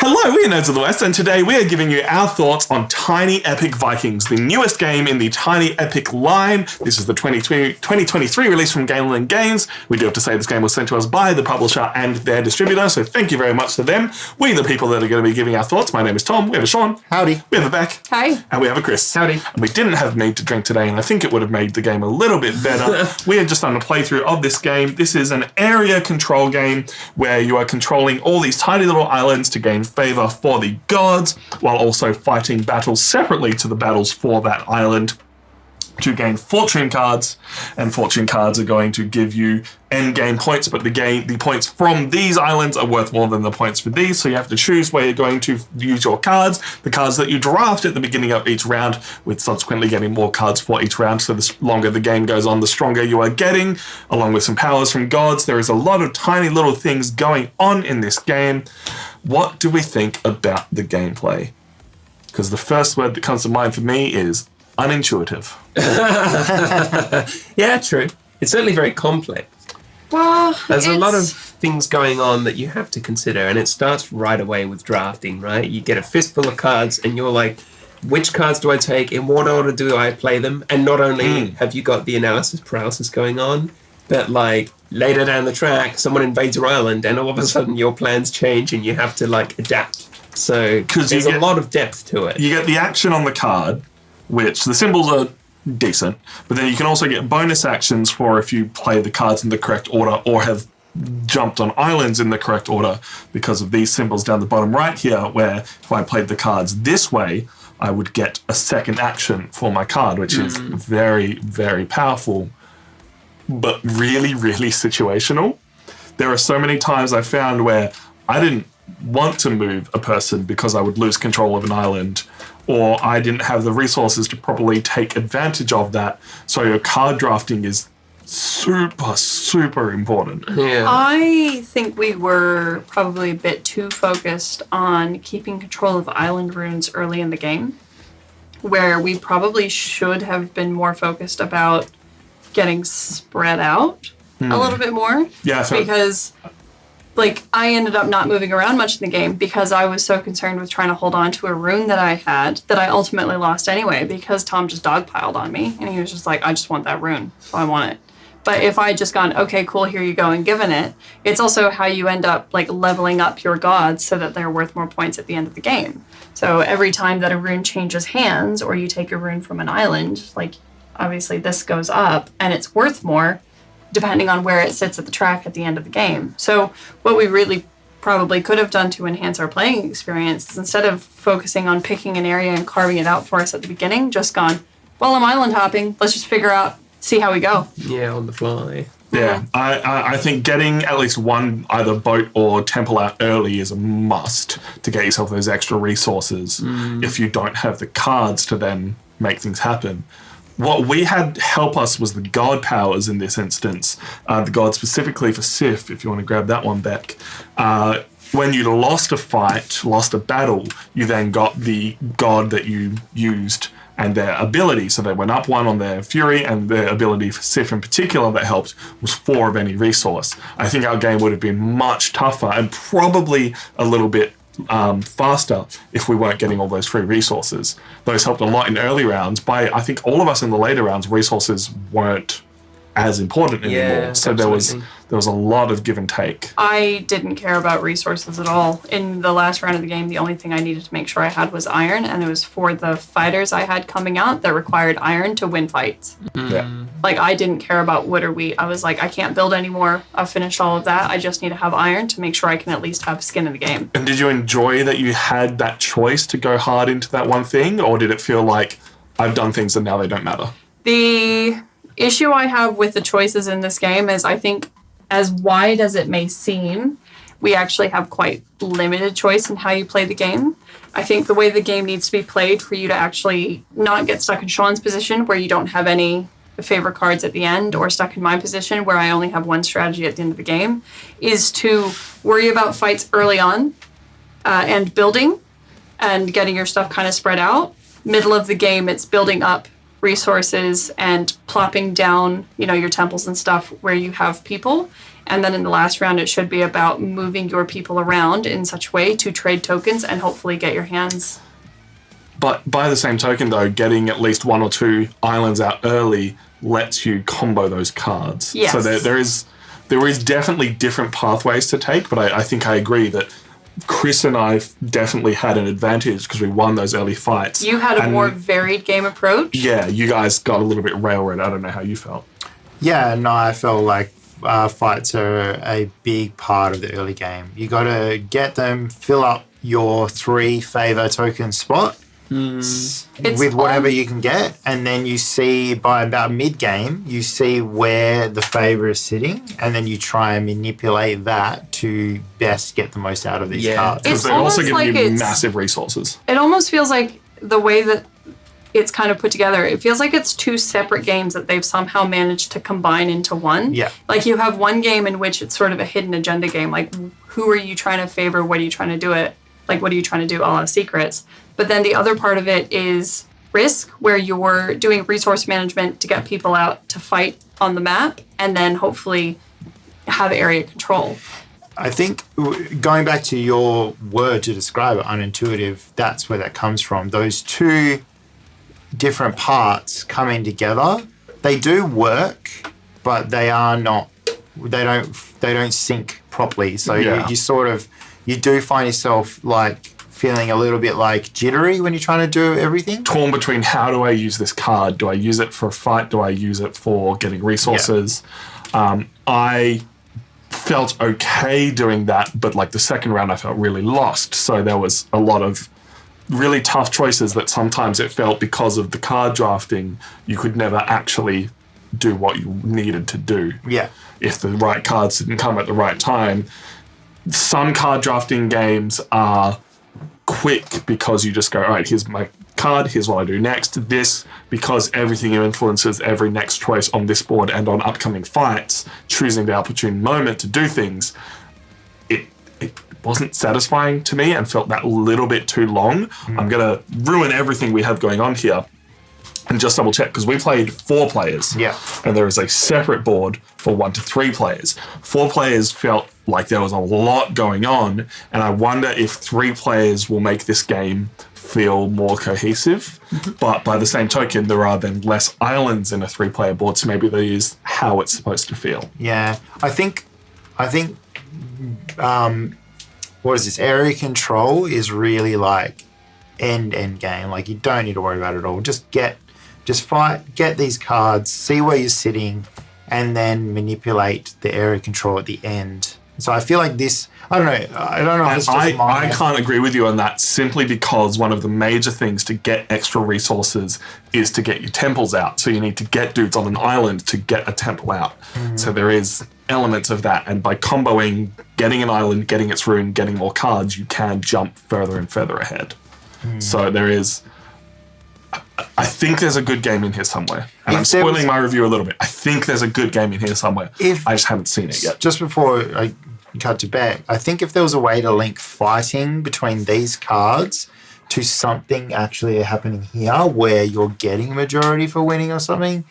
Hello, we are Nerds of the West, and today we are giving you our thoughts on Tiny Epic Vikings, the newest game in the Tiny Epic line. This is the 2023 release from Gameland Games. We do have to say this game was sent to us by the publisher and their distributor, so thank you very much to them. We are the people that are going to be giving our thoughts. My name is Tom. We have a Sean. Howdy. We have a Beck. Hi. And we have a Chris. Howdy. And we didn't have Mead to drink today, and I think it would have made the game a little bit better. We have just done a playthrough of this game. This is an area control game where you are controlling all these tiny little islands to gain favor for the gods, while also fighting battles separately to the battles for that island to gain fortune cards, and fortune cards are going to give you end game points, but the points from these islands are worth more than the points for these, so you have to choose where you're going to use your cards, the cards that you draft at the beginning of each round, with subsequently getting more cards for each round, so the longer the game goes on, the stronger you are getting, along with some powers from gods. There is a lot of tiny little things going on in this game. What do we think about the gameplay? Because the first word that comes to mind for me is unintuitive. Yeah, true. It's certainly very complex. Well, There's a lot of things going on that you have to consider, and it starts right away with drafting, right? You get a fistful of cards, and you're like, which cards do I take? In what order do I play them? And not only have you got the analysis paralysis going on, but like later down the track, someone invades your island, and all of a sudden your plans change, and you have to like adapt. So there's a lot of depth to it. You get the action on the card, which the symbols are decent, but then you can also get bonus actions for if you play the cards in the correct order or have jumped on islands in the correct order because of these symbols down the bottom right here, where if I played the cards this way, I would get a second action for my card, which is very, very powerful, but really, really situational. There are so many times I found where I didn't want to move a person because I would lose control of an island, or I didn't have the resources to properly take advantage of that. So your card drafting is super, super important. Yeah. I think we were probably a bit too focused on keeping control of island runes early in the game, where we probably should have been more focused about getting spread out a little bit more. Yeah, so because like, I ended up not moving around much in the game because I was so concerned with trying to hold on to a rune that I had that I ultimately lost anyway because Tom just dogpiled on me. And he was just like, I just want that rune, so I want it. But if I had just gone, okay, cool, here you go, and given it, it's also how you end up, like, leveling up your gods so that they're worth more points at the end of the game. So every time that a rune changes hands or you take a rune from an island, like, obviously this goes up and it's worth more, depending on where it sits at the track at the end of the game. So what we really probably could have done to enhance our playing experience is, instead of focusing on picking an area and carving it out for us at the beginning, just gone, well, I'm island hopping, let's just figure out, see how we go. Yeah, on the fly. yeah, I think getting at least one either boat or temple out early is a must to get yourself those extra resources if you don't have the cards to then make things happen. What we had help us was the god powers in this instance. The god specifically for Sif, if you want to grab that one back. When you lost a fight, lost a battle, you then got the god that you used and their ability. So they went up one on their fury, and their ability for Sif in particular that helped was 4 of any resource. I think our game would have been much tougher and probably a little bit faster if we weren't getting all those free resources. Those helped a lot in early rounds. By I think all of us in the later rounds, resources weren't as important anymore. Yeah, so absolutely. there was a lot of give and take. I didn't care about resources at all. In the last round of the game, the only thing I needed to make sure I had was iron, and it was for the fighters I had coming out that required iron to win fights. Yeah. Like, I didn't care about wood or wheat. I was like, I can't build anymore. I've finished all of that. I just need to have iron to make sure I can at least have skin in the game. And did you enjoy that you had that choice to go hard into that one thing, or did it feel like I've done things and now they don't matter? The issue I have with the choices in this game is, I think, as wide as it may seem, we actually have quite limited choice in how you play the game. I think the way the game needs to be played for you to actually not get stuck in Sean's position where you don't have any favorite cards at the end, or stuck in my position where I only have one strategy at the end of the game, is to worry about fights early on and building and getting your stuff kind of spread out. Middle of the game, it's building up resources and plopping down, your temples and stuff where you have people. And then in the last round, it should be about moving your people around in such a way to trade tokens and hopefully get your hands. But by the same token, though, getting at least 1 or 2 islands out early lets you combo those cards. Yes. So there is definitely different pathways to take, but I think I agree that Chris and I definitely had an advantage because we won those early fights. You had a more varied game approach. Yeah, you guys got a little bit railroad. I don't know how you felt. Yeah, no, I felt like fights are a big part of the early game. You got to get them, fill up your 3 favor token spot with whatever you can get, and then you see by about mid-game, you see where the favor is sitting, and then you try and manipulate that to best get the most out of these cards. Because they're also giving you massive resources. It almost feels like the way that it's kind of put together, it feels like it's 2 separate games that they've somehow managed to combine into one. Yeah. Like you have one game in which it's sort of a hidden agenda game. Like who are you trying to favor? What are you trying to do it? Like what are you trying to do? A lot of secrets. But then the other part of it is Risk, where you're doing resource management to get people out to fight on the map and then hopefully have area control. I think going back to your word to describe it, unintuitive, that's where that comes from. Those 2 different parts coming together, they do work, but they are not, they don't sync properly. So you do find yourself like feeling a little bit like jittery when you're trying to do everything. Torn between how do I use this card? Do I use it for a fight? Do I use it for getting resources? Yeah. I felt okay doing that, but like the second round I felt really lost. So there was a lot of really tough choices that sometimes it felt because of the card drafting, you could never actually do what you needed to do. Yeah. If the right cards didn't come at the right time. Some card drafting games are quick because you just go, all right, here's my card, here's what I do next. This, because everything influences every next choice on this board and on upcoming fights, choosing the opportune moment to do things, it wasn't satisfying to me and felt that little bit too long. I'm going to ruin everything we have going on here and just double check, because we played 4 players. Yeah. And there is a separate board for 1 to 3 players. 4 players felt like there was a lot going on, and I wonder if 3 players will make this game feel more cohesive. But by the same token, there are then less islands in a 3-player board, so maybe that is how it's supposed to feel. Yeah. I think what is this? Area control is really like end game. Like you don't need to worry about it at all. Just fight, get these cards, see where you're sitting, and then manipulate the area control at the end. So I feel like this, I don't know if it's just I can't agree with you on that, simply because one of the major things to get extra resources is to get your temples out. So you need to get dudes on an island to get a temple out. So there is elements of that, and by comboing, getting an island, getting its rune, getting more cards, you can jump further and further ahead. So there is, I think there's a good game in here somewhere. And I'm spoiling my review a little bit. I think there's a good game in here somewhere. I just haven't seen it yet. Just before I cut to back, I think if there was a way to link fighting between these cards to something actually happening here where you're getting majority for winning or something,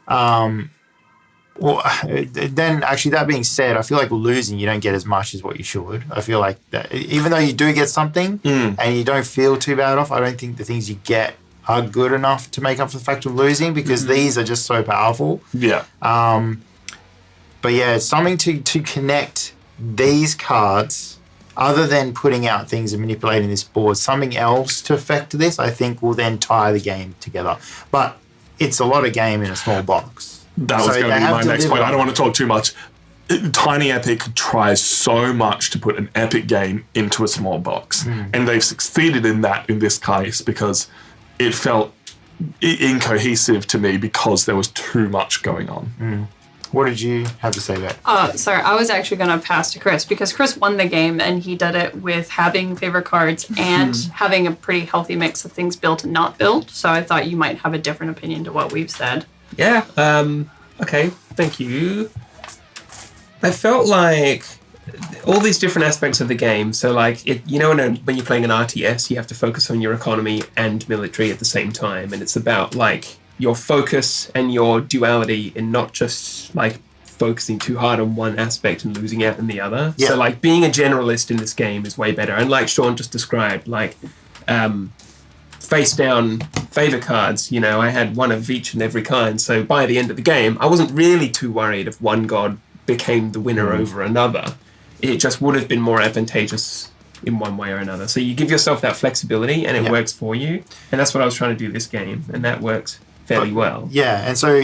well, then actually that being said, I feel like losing, you don't get as much as what you should. I feel like that, even though you do get something and you don't feel too bad off, I don't think the things you get are good enough to make up for the fact of losing, because these are just so powerful. Yeah. But yeah, it's something to connect these cards, other than putting out things and manipulating this board, something else to affect this, I think will then tie the game together. But it's a lot of game in a small box. That was going to be my next point. I don't want to talk too much. Tiny Epic tries so much to put an epic game into a small box. And they've succeeded in that in this case, because it felt incohesive to me because there was too much going on. What did you have to say there? Sorry, I was actually going to pass to Chris, because Chris won the game and he did it with having favorite cards and having a pretty healthy mix of things built and not built. So I thought you might have a different opinion to what we've said. Yeah, okay, thank you. I felt like all these different aspects of the game, so like, when you're playing an RTS, you have to focus on your economy and military at the same time, and it's about like your focus and your duality in not just like focusing too hard on one aspect and losing out in the other. Yeah. So like being a generalist in this game is way better. And like Sean just described, like face down favor cards, you know, I had one of each and every kind. So by the end of the game, I wasn't really too worried if one god became the winner over another. It just would have been more advantageous in one way or another. So you give yourself that flexibility and it works for you. And that's what I was trying to do this game. And that works fairly well. Yeah, and so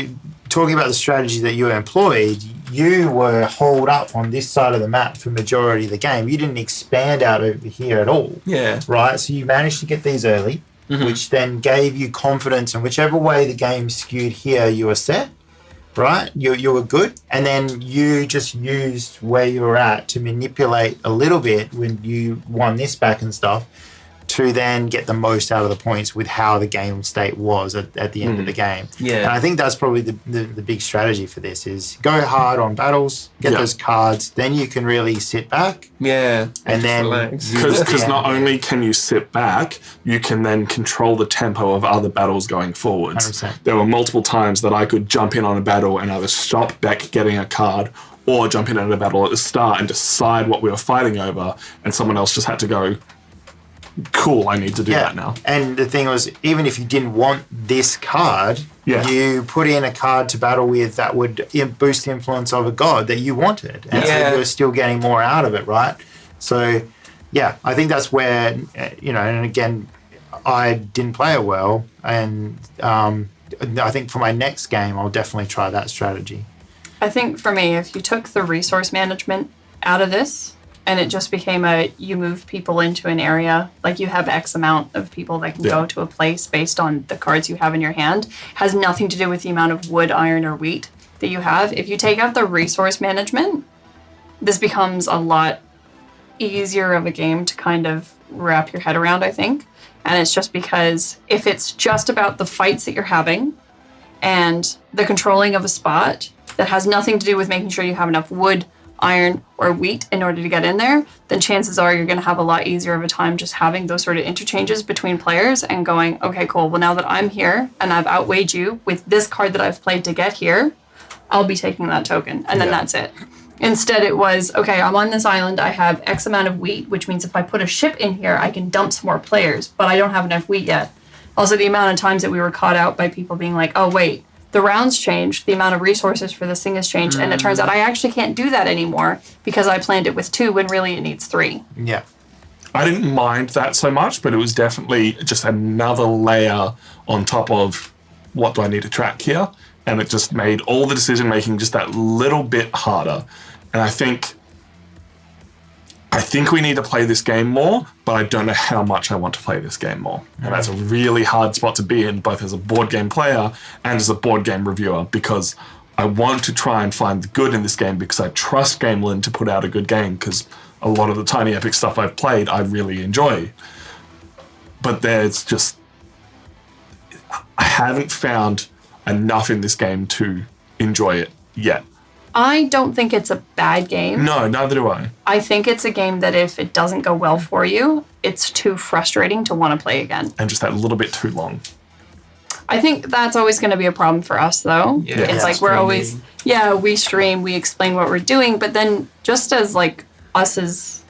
talking about the strategy that you employed, you were holed up on this side of the map for majority of the game. You didn't expand out over here at all. Yeah. Right? So you managed to get these early, which then gave you confidence, and whichever way the game skewed here, you were set. Right? You were good. And then you just used where you were at to manipulate a little bit when you won this back and stuff to then get the most out of the points with how the game state was at the end of the game. Yeah. And I think that's probably the big strategy for this is go hard on battles, get those cards, then you can really sit back. Yeah. And then relax. Because not only can you sit back, you can then control the tempo of other battles going forwards. 100%. There were multiple times that I could jump in on a battle and either stop Beck getting a card or jump in on a battle at the start and decide what we were fighting over, and someone else just had to go, cool, I need to do that now. And the thing was, even if you didn't want this card, you put in a card to battle with that would boost the influence of a god that you wanted. And so you're still getting more out of it, right? So, yeah, I think that's where, you know, and again, I didn't play it well. And I think for my next game, I'll definitely try that strategy. I think for me, if you took the resource management out of this, and it just became you move people into an area, like you have X amount of people that can go to a place based on the cards you have in your hand, has nothing to do with the amount of wood, iron, or wheat that you have. If you take out the resource management, this becomes a lot easier of a game to kind of wrap your head around, I think. And it's just because if it's just about the fights that you're having and the controlling of a spot that has nothing to do with making sure you have enough wood, iron, or wheat in order to get in there, then chances are you're going to have a lot easier of a time just having those sort of interchanges between players and going, okay, cool, well, now that I'm here and I've outweighed you with this card that I've played to get here, I'll be taking that token, and then that's it. Instead, it was, okay, I'm on this island, I have X amount of wheat, which means if I put a ship in here, I can dump some more players, but I don't have enough wheat yet. Also, the amount of times that we were caught out by people being like, oh, wait, the rounds changed, the amount of resources for this thing has changed, and it turns out I actually can't do that anymore because I planned it with 2 when really it needs 3. Yeah. I didn't mind that so much, but it was definitely just another layer on top of what do I need to track here, and it just made all the decision making just that little bit harder. And I think we need to play this game more, but I don't know how much I want to play this game more. And that's a really hard spot to be in, both as a board game player and as a board game reviewer, because I want to try and find the good in this game because I trust Gamelin to put out a good game, because a lot of the Tiny Epic stuff I've played, I really enjoy. But there's just... I haven't found enough in this game to enjoy it yet. I don't think it's a bad game. No, neither do I. I think it's a game that if it doesn't go well for you, it's too frustrating to want to play again. And just that little bit too long. I think that's always going to be a problem for us, though. Yeah, it's like we're always, we stream, we explain what we're doing, but then just as like us as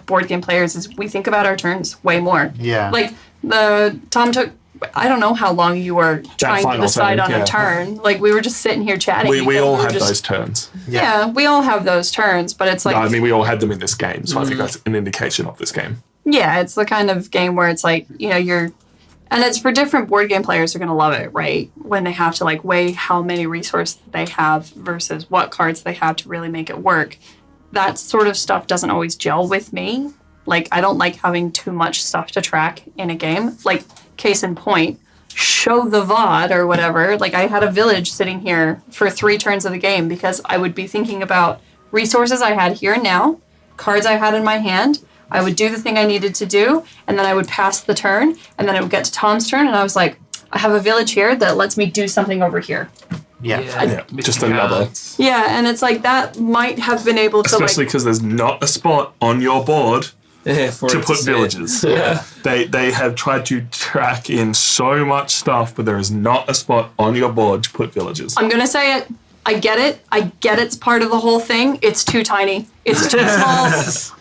board game players, is we think about our turns way more. Yeah. Like Tom took, I don't know how long you were trying to decide on a turn. Like we were just sitting here chatting. We all had those turns. Yeah, we all have those turns, but it's like... No, I mean, we all had them in this game, so I think that's an indication of this game. Yeah, it's the kind of game where it's like, you know, and it's for different board game players who are going to love it, right? When they have to like weigh how many resources they have versus what cards they have to really make it work. That sort of stuff doesn't always gel with me. Like, I don't like having too much stuff to track in a game. Like, case in point, show the VOD or whatever. Like, I had a village sitting here for 3 turns of the game because I would be thinking about resources I had here and now, cards I had in my hand. I would do the thing I needed to do, and then I would pass the turn, and then it would get to Tom's turn, and I was like, I have a village here that lets me do something over here. Yeah, just another. Yeah, and it's like that might have been able to especially because there's not a spot on your board to put villages. Yeah. They have tried to track in so much stuff, but there is not a spot on your board to put villages. I'm gonna say it. I get it. I get it's part of the whole thing. It's too tiny. It's too small.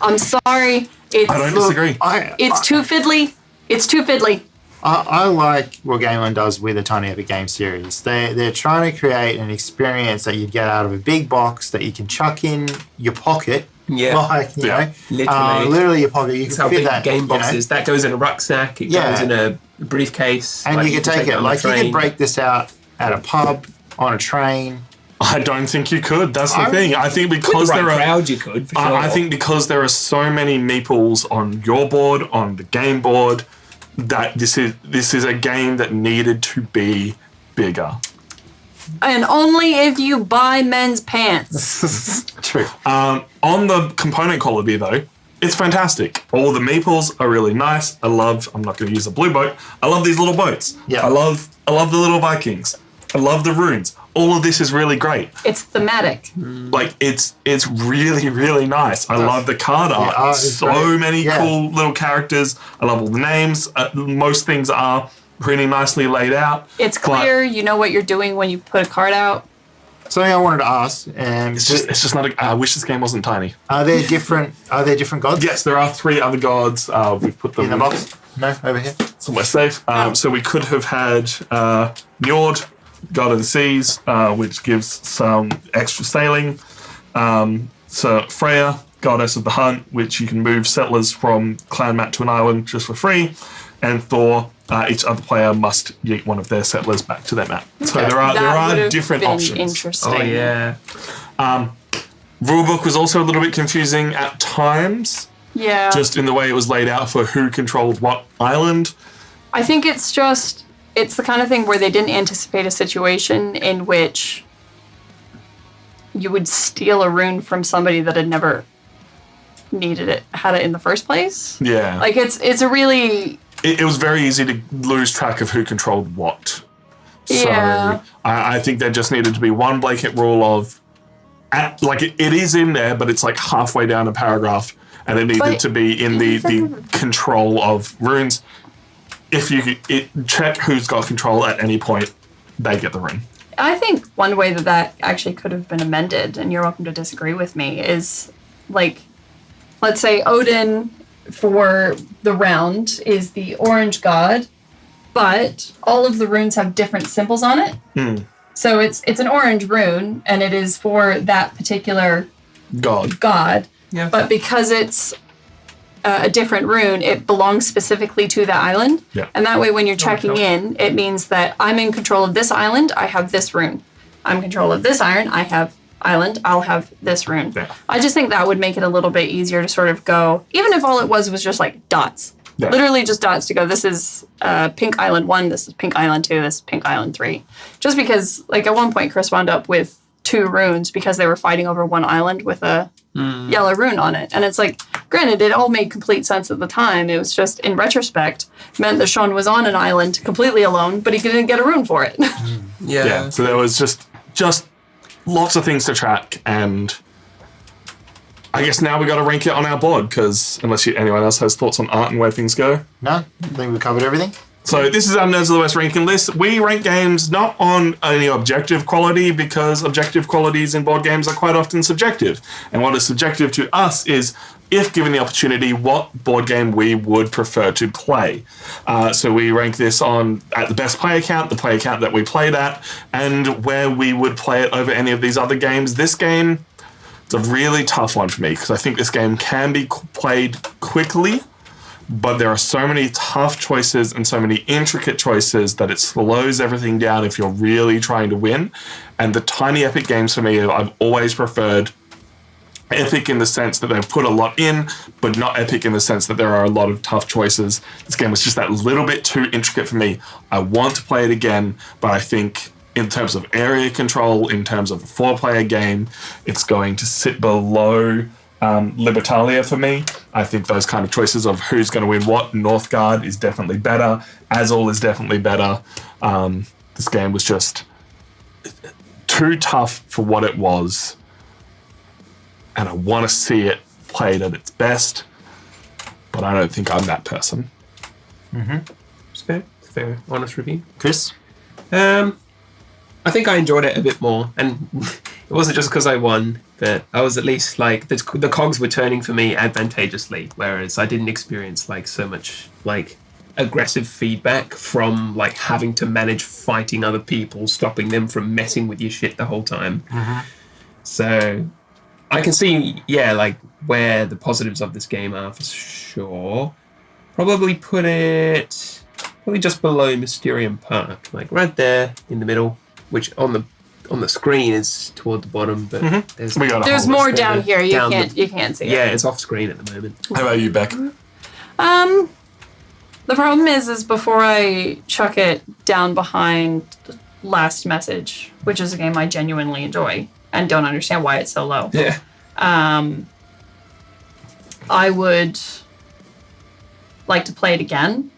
I'm sorry. I don't disagree. It's too fiddly. It's too fiddly. I like what Game On does with the Tiny Epic Game series. They're trying to create an experience that you'd get out of a big box that you can chuck in your pocket. Yeah. Like, you know, literally your pocket. You That's can how fit big that. game box is. That goes in a rucksack. It goes in a briefcase. And you can take it. on Like, the you train. can break this out at a pub, on a train. I don't think you could. That's the thing. I think With because the right there are crowd, you could. For sure. I think because there are so many meeples on your board, on the game board, that this is a game that needed to be bigger. And only if you buy men's pants. True. On the component quality though, it's fantastic. All the meeples are really nice. I'm not going to use a blue boat. I love these little boats. Yeah. I love the little Vikings. I love the runes. All of this is really great. It's thematic. Like it's really, really nice. I love the card art. art is So great. many Yeah. cool little characters. I love all the names. Most things are pretty nicely laid out. It's clear. You know what you're doing when you put a card out. Something I wanted to ask. It's just not. I wish this game wasn't tiny. Are there different gods? Yes, there are 3 other gods. We've put them In the box? No, over here. somewhere safe. So we could have had Njord, god of the seas, which gives some extra sailing. So Freya, goddess of the hunt, which you can move settlers from clan mat to an island just for free. And Thor, each other player must yeet one of their settlers back to their mat. So there That are would've different been options. Interesting. Oh yeah. Rulebook was also a little bit confusing at times, Yeah. just in the way it was laid out for who controlled what island. I think it's the kind of thing where they didn't anticipate a situation in which you would steal a rune from somebody that had never had it in the first place. Yeah. Like it's a really It was very easy to lose track of who controlled what. So Yeah. I think there just needed to be one blanket rule of, it is in there, but it's like halfway down a paragraph, and it needed But to be in the control of runes. If you check who's got control at any point, they get the rune. I think one way that actually could have been amended, and you're welcome to disagree with me, is like, let's say Odin for the round is the orange god, but all of the runes have different symbols on it. So it's an orange rune, and it is for that particular god. Yeah. But because it's a different rune, it belongs specifically to that island. Yeah. And that way, when you're checking in, it means that I'm in control of this island, I have this rune. I'm in control of this island, I'll have this rune. Yeah. I just think that would make it a little bit easier to sort of go, even if all it was just like dots. Yeah. Literally just dots to go, this is Pink Island 1, this is Pink Island 2, this is Pink Island 3. Just because, like, at one point, Chris wound up with 2 runes because they were fighting over one island with a yellow rune on it. And it's like, granted, it all made complete sense at the time. It was just, in retrospect, meant that Sean was on an island completely alone, but he didn't get a rune for it. Yeah. So there was just lots of things to track, and I guess now we got to rank it on our board, because unless anyone else has thoughts on art and where things go. No? I think we covered everything. So this is our Nerds of the West ranking list. We rank games not on any objective quality, because objective qualities in board games are quite often subjective. And what is subjective to us is, if given the opportunity, what board game we would prefer to play. So we rank this at the best player count, the player count that we played at, and where we would play it over any of these other games. This game, it's a really tough one for me, because I think this game can be played quickly, but there are so many tough choices and so many intricate choices that it slows everything down if you're really trying to win. And the tiny epic games for me, I've always preferred epic in the sense that they've put a lot in, but not epic in the sense that there are a lot of tough choices. This game was just that little bit too intricate for me. I want to play it again, but I think in terms of area control, in terms of a 4-player game, it's going to sit below Libertalia for me. I think those kind of choices of who's going to win what, Northgard is definitely better, Azul is definitely better. This game was just too tough for what it was, and I want to see it played at its best, but I don't think I'm that person. It's fair. It's a fair, honest review. Chris? I think I enjoyed it a bit more, and it wasn't just because I won, but I was at least like the cogs were turning for me advantageously, whereas I didn't experience like so much like aggressive feedback from like having to manage fighting other people, stopping them from messing with your shit the whole time. So I can see, like where the positives of this game are for sure. Probably put it just below Mysterium Park, like right there in the middle, which on the screen is toward the bottom, but there's more down here. You can't see it. Yeah, it's off screen at the moment. How about you, Beck? The problem is before I chuck it down behind Last Message, which is a game I genuinely enjoy and don't understand why it's so low. Yeah. I would like to play it again.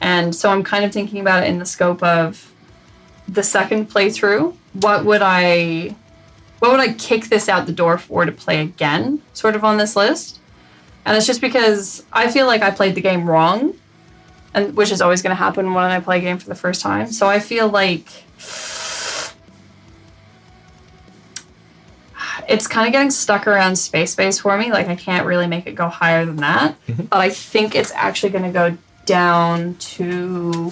And so I'm kind of thinking about it in the scope of the second playthrough. What would I kick this out the door for to play again, sort of on this list? And it's just because I feel like I played the game wrong, and which is always going to happen when I play a game for the first time. So I feel like it's kind of getting stuck around space base for me. Like I can't really make it go higher than that. But I think it's actually going to go down to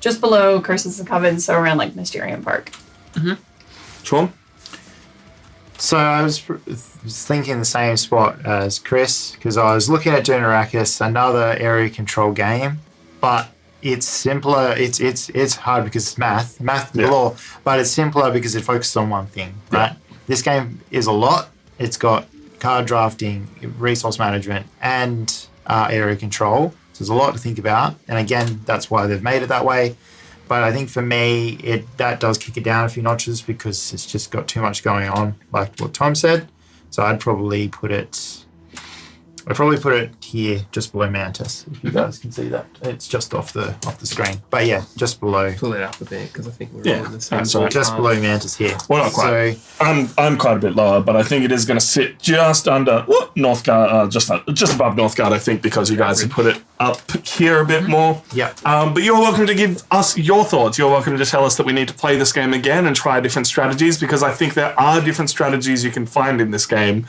just below Curses and Covens, so around like Mysterium Park. Sean? So I was thinking the same spot as Chris, because I was looking at Generakis, another area control game, but it's simpler. It's hard because it's math galore, but it's simpler because it focuses on one thing, right? This game is a lot. It's got card drafting, resource management, and area control. So there's a lot to think about, and again, that's why they've made it that way. But I think for me, that does kick it down a few notches because it's just got too much going on, like what Tom said. So I'd probably put it here, just below Mantis, if you guys can see that. It's just off the screen. But yeah, just below. Pull it up a bit because I think we're all in the same. Sorry. Just below Mantis here. Well, not quite. So, I'm quite a bit lower, but I think it is going to sit just under Northgard, just above Northgard, I think, because you guys have put it up here a bit more. Yeah. But you're welcome to give us your thoughts. You're welcome to tell us that we need to play this game again and try different strategies, because I think there are different strategies you can find in this game.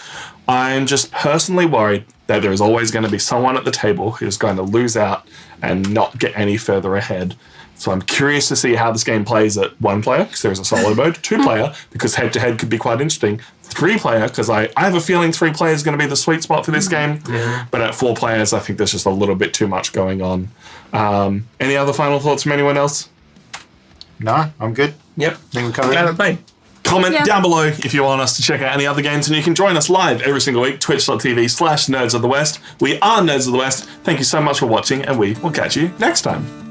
I'm just personally worried that there is always going to be someone at the table who's going to lose out and not get any further ahead. So I'm curious to see how this game plays at 1 player, because there's a solo mode, 2 player, because head-to-head could be quite interesting, 3 player, because I have a feeling 3 player is going to be the sweet spot for this game, but at 4 players, I think there's just a little bit too much going on. Any other final thoughts from anyone else? No, I'm good. Yep. I think we covered Glad I it. played. Comment down below if you want us to check out any other games, and you can join us live every single week, twitch.tv/Nerds of the West. We are Nerds of the West. Thank you so much for watching, and we will catch you next time.